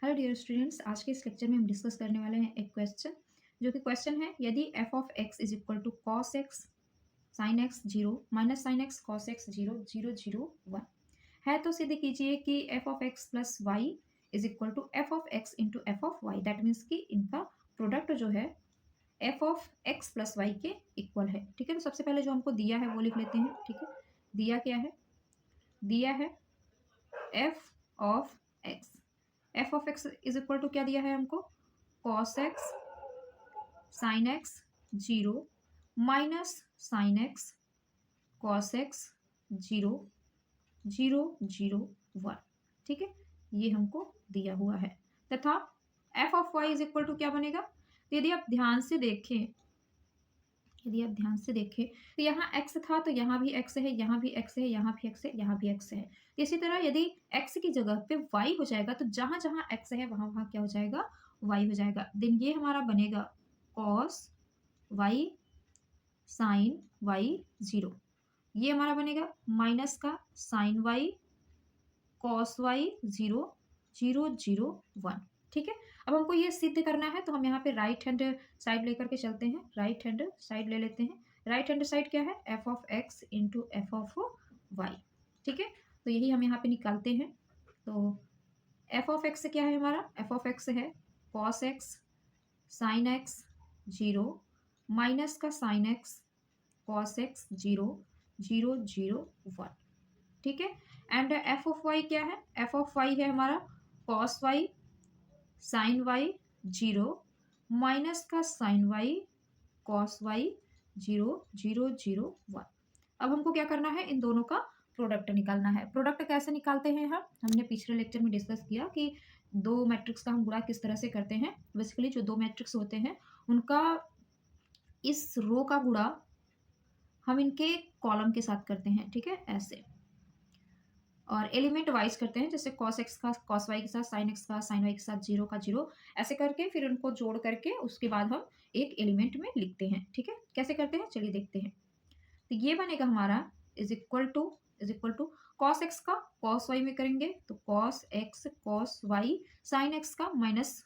Hello dear students, आज के इस लेक्चर में हम डिस्कस करने वाले हैं एक क्वेश्चन। जो कि क्वेश्चन है, यदि f of x is equal to cos x sign x zero minus sin x cos x zero zero zero one है, तो सिद्ध कीजिए कि f of x plus y is equal to f of x into f of y. That means कि इनका product जो है f of x plus y के इक्वल है। ठीक है, तो सबसे पहले जो हमको दिया है वो लिख लेते हैं। ठीक है, दिया क्या है? दिया है f of x. F of x is equal to क्या दिया है हमको? Cos x sign x zero minus sin x cos x zero zero zero one. ठीक है, ये हमको दिया हुआ है। तथा f of y is equal to क्या बनेगा? तो यदि आप ध्यान से देखें तो यहाँ x था, तो यहाँ भी x है, यहाँ भी x है, यहाँ भी x है, यहाँ भी x है। इसी तरह यदि x की जगह पे y हो जाएगा, तो जहां जहां x है वहां वहां क्या हो जाएगा? y हो जाएगा। देन ये हमारा बनेगा cos y sin y zero. ये हमारा बनेगा माइनस का sin y cos y zero zero zero one. ठीक है, अब हमको ये सिद्ध करना है, तो हम यहाँ पे राइट हैंड साइड लेकर के चलते हैं। राइट हैंड साइड ले लेते हैं। राइट हैंड साइड क्या है? F of x into f of y. ठीक है, तो यही हम यहाँ पे निकालते हैं। तो एफ ऑफ एक्स क्या है हमारा? एफ ऑफ एक्स है cos x sign x zero minus का sign x cos x zero zero zero one. ठीक है, एंड एफ ऑफ वाई क्या है? एफ ऑफ वाई है हमारा cos y sine y zero minus का sine y cos y zero zero zero one. अब हमको क्या करना है? इन दोनों का प्रोडक्ट निकालना है। प्रोडक्ट कैसे निकालते हैं? हमने पिछले लेक्चर में डिस्कस किया कि दो मैट्रिक्स का हम गुणा किस तरह से करते हैं। बेसिकली जो दो मैट्रिक्स होते हैं उनका इस रो का गुणा हम इनके कॉलम के साथ करते हैं। ठीक है, ऐसे। और एलिमेंट वाइज करते हैं, जैसे कॉस एक्स का कॉस वाई के साथ, साइन एक्स का साइन वाई के साथ, जीरो का जीरो, ऐसे करके फिर उनको जोड़ करके उसके बाद हम एक एलिमेंट में लिखते हैं। ठीक है, कैसे करते हैं चलिए देखते हैं। तो ये बनेगा हमारा is equal to cos x का कॉस वाई में करेंगे तो cos x cos y, sin x का माइनस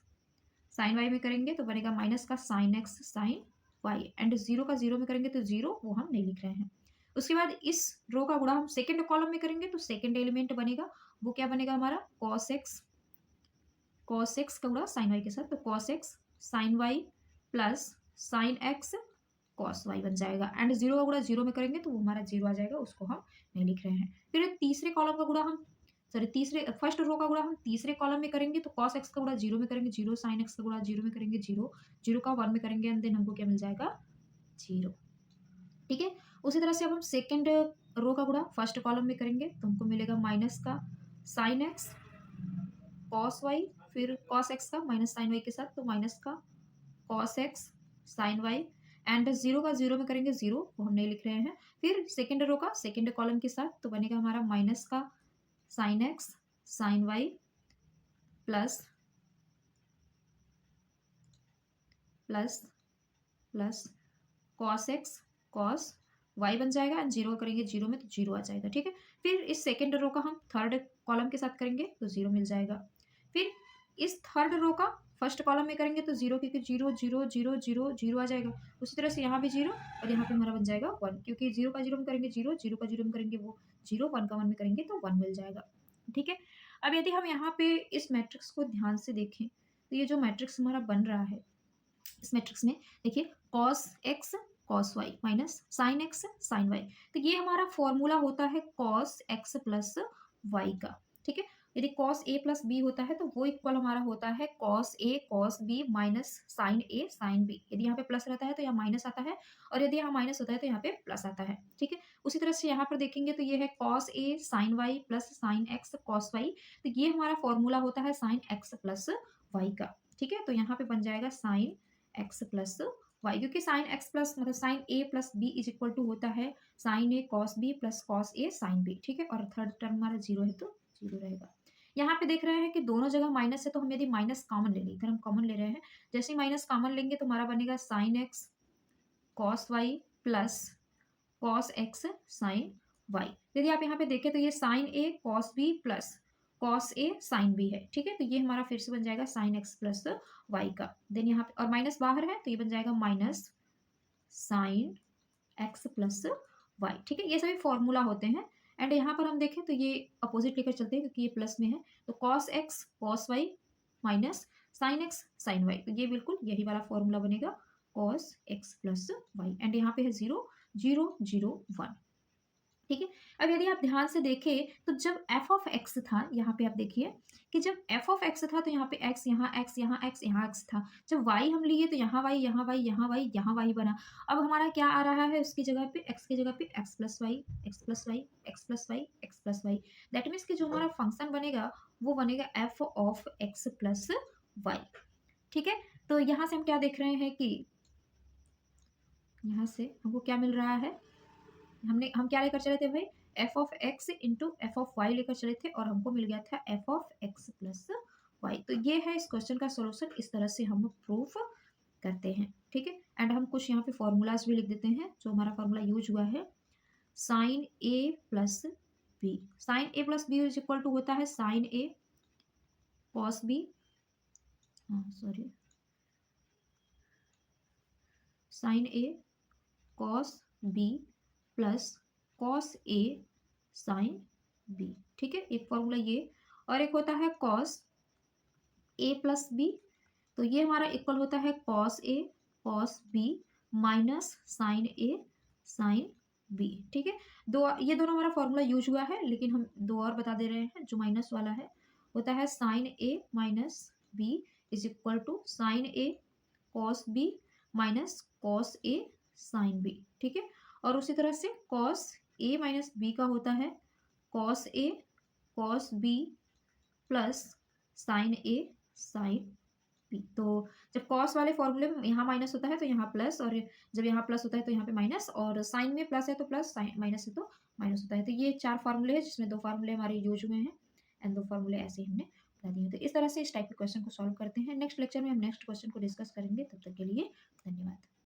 साइन वाई में करेंगे तो बनेगा माइनस का sign x sin y, and zero का जीरो में करेंगे तो जीरो, वो हम नहीं लिख रहे हैं। उसके बाद इस रो का गुणा हम सेकंड कॉलम में करेंगे तो सेकंड एलिमेंट बनेगा, वो क्या बनेगा हमारा? कॉस एक्स का गुणा साइन वाई के साथ, तो cos x sin y plus sign x cos y बन जाएगा। एंड जीरो का गुणा जीरो में करेंगे तो वो हमारा जीरो आ जाएगा, उसको हम नहीं लिख रहे हैं। फिर तीसरे कॉलम का गुणा हम सॉरी तीसरे फर्स्ट रो का गुणा हम तीसरे कॉलम में करेंगे तो कॉस एक्स का गुणा जीरो में करेंगे जीरो, साइन एक्स का गुणा जीरो में करेंगे जीरो, जीरो का वन में करेंगे, एंड देन हमको क्या मिल जाएगा? जीरो। ठीक है, उसी तरह से अब हम सेकेंड रो का गुणा फर्स्ट कॉलम में करेंगे तो हमको मिलेगा माइनस का साइन एक्स कॉस वाई, फिर कॉस एक्स का माइनस साइन वाई के साथ तो माइनस का cos x sin y, and zero का जीरो में करेंगे जीरो, वो हम नहीं लिख रहे हैं। फिर सेकेंड रो का सेकेंड कॉलम के साथ तो बनेगा हमारा माइनस का sign x sin y plus plus plus cos x cos y बन जाएगा, एंड जीरो करेंगे जीरो में तो जीरो आ जाएगा। ठीक है, फिर इस सेकेंड रो का हम थर्ड कॉलम के साथ करेंगे तो जीरो मिल जाएगा। फिर इस थर्ड रो का फर्स्ट कॉलम में करेंगे तो जीरो, क्योंकि zero zero zero zero zero आ जाएगा। उसी तरह से यहाँ भी जीरो, और यहाँ पे हमारा बन जाएगा वन, क्योंकि जीरो का जीरो में करेंगे जीरो, जीरो का जीरो में करेंगे वो जीरो, वन का वन में करेंगे तो वन मिल जाएगा। ठीक है, अब यदि हम यहाँ पे इस मैट्रिक्स को ध्यान से देखें तो ये जो मैट्रिक्स हमारा बन रहा है, इस मैट्रिक्स में देखिए cos x cos y minus sin x sin y, तो ये हमारा फॉर्मूला होता है कॉस एक्स प्लस वाई का। ठीक है, यदि कॉस ए प्लस बी होता है तो वो इक्वल हमारा होता है कॉस ए कॉस बी माइनस साइन ए साइन बी। यदि यहाँ पे प्लस रहता है तो यहाँ माइनस आता है, और यदि यहाँ माइनस होता है तो यहाँ पे प्लस आता है। ठीक है, उसी तरह से यहाँ पर देखेंगे तो ये है कॉस ए sine y plus sign x cos y, तो ये हमारा फॉर्मूला होता है साइन एक्स प्लस वाई का। ठीक है, तो यहाँ पे बन जाएगा साइन एक्स प्लस वाई, क्योंकि साइन एक्स प्लस मतलब sin A plus B is equal to होता है sin A cos B plus cos A sin B. ठीक है, और थर्ड टर्म हमारा जीरो है तो जीरो रहेगा। यहाँ पे देख रहे हैं कि दोनों जगह माइनस है, तो हम यदि माइनस कॉमन ले लें, इधर हम कॉमन ले रहे हैं, जैसे ही माइनस कॉमन लेंगे तो हमारा बनेगा sin x cos y plus cos x sin y. यदि आप यहाँ पे देखें तो ये sin A cos B plus cos A sin B है, ठीक है। तो ये हमारा फिर से बन जाएगा साइन एक्स प्लस वाई का। देन यहाँ पे और माइनस बाहर है तो ये बन जाएगा minus sin x plus y, ठीक है। ये सभी फॉर्मूला होते हैं। एंड यहाँ पर हम देखें तो ये अपोजिट लेकर चलते हैं क्योंकि ये प्लस में है। तो cos x cos y minus sin x sin y, तो ये बिल्कुल यही वाला फॉर्मूला बनेगा, cos x plus y. And यहाँ पे है 0 0 0 1, ठीक है। अब यदि आप ध्यान से देखें तो जब एफ ऑफ एक्स था, यहाँ पे आप देखिए कि जब एफ ऑफ एक्स था तो यहाँ पे एक्स, यहाँ एक्स, यहाँ एक्स, यहाँ एक्स था। जब वाई हम लिए तो यहाँ वाई, यहाँ वाई, यहाँ वाई, यहाँ वाई बना। अब हमारा क्या आ रहा है उसकी जगह पे, एक्स की जगह पे x plus y, x plus y, x plus y, x plus y. That means कि जो हमारा फंक्शन बनेगा वो बनेगा f of x plus y, ठीक है। तो यहाँ से हम क्या देख रहे हैं कि यहाँ से हमको क्या मिल रहा है, हम क्या लेकर चले थे भाई, f of x into f of y लेकर चले थे और हमको मिल गया था f of x plus y. तो ये है इस क्वेश्चन का सोल्यूशन, इस तरह से हम प्रूफ करते हैं, ठीक है। एंड हम कुछ यहाँ पे फॉर्मूलाज भी लिख देते हैं। जो हमारा फॉर्मूला यूज हुआ है sin A plus B, sin A plus B is equal to होता है sin A cos B, sorry, sin A cos B plus cos A sin B, ठीक है। एक फॉर्मूला ये, और एक होता है कॉस ए प्लस बी, तो ये हमारा इक्वल होता है कॉस बी माइनस साइन ए साइन बी, ठीक है। दो, ये दोनों हमारा फॉर्मूला यूज हुआ है, लेकिन हम दो और बता दे रहे हैं। जो माइनस वाला है होता है sin A minus B is equal to sin A cos B minus cos A sin B, ठीक है। और उसी तरह से कॉस ए माइनस बी का होता है कॉस ए कॉस बी प्लस साइन ए साइन बी। तो जब कॉस वाले फॉर्मूले में यहाँ माइनस होता है तो यहाँ प्लस, और जब यहाँ प्लस होता है तो यहाँ पे माइनस, और साइन में प्लस है तो प्लस, साइन माइनस है तो माइनस होता है। तो ये 4 फार्मूले हैं जिसमें 2 फार्मूले हमारे यूज हुए हैं एंड 2 फार्मूले ऐसे ही हमने बता दिए। तो इस तरह से इस टाइप के क्वेश्चन को सॉल्व करते हैं। नेक्स्ट लेक्चर में हम नेक्स्ट क्वेश्चन को डिस्कस करेंगे। तब तक के लिए धन्यवाद।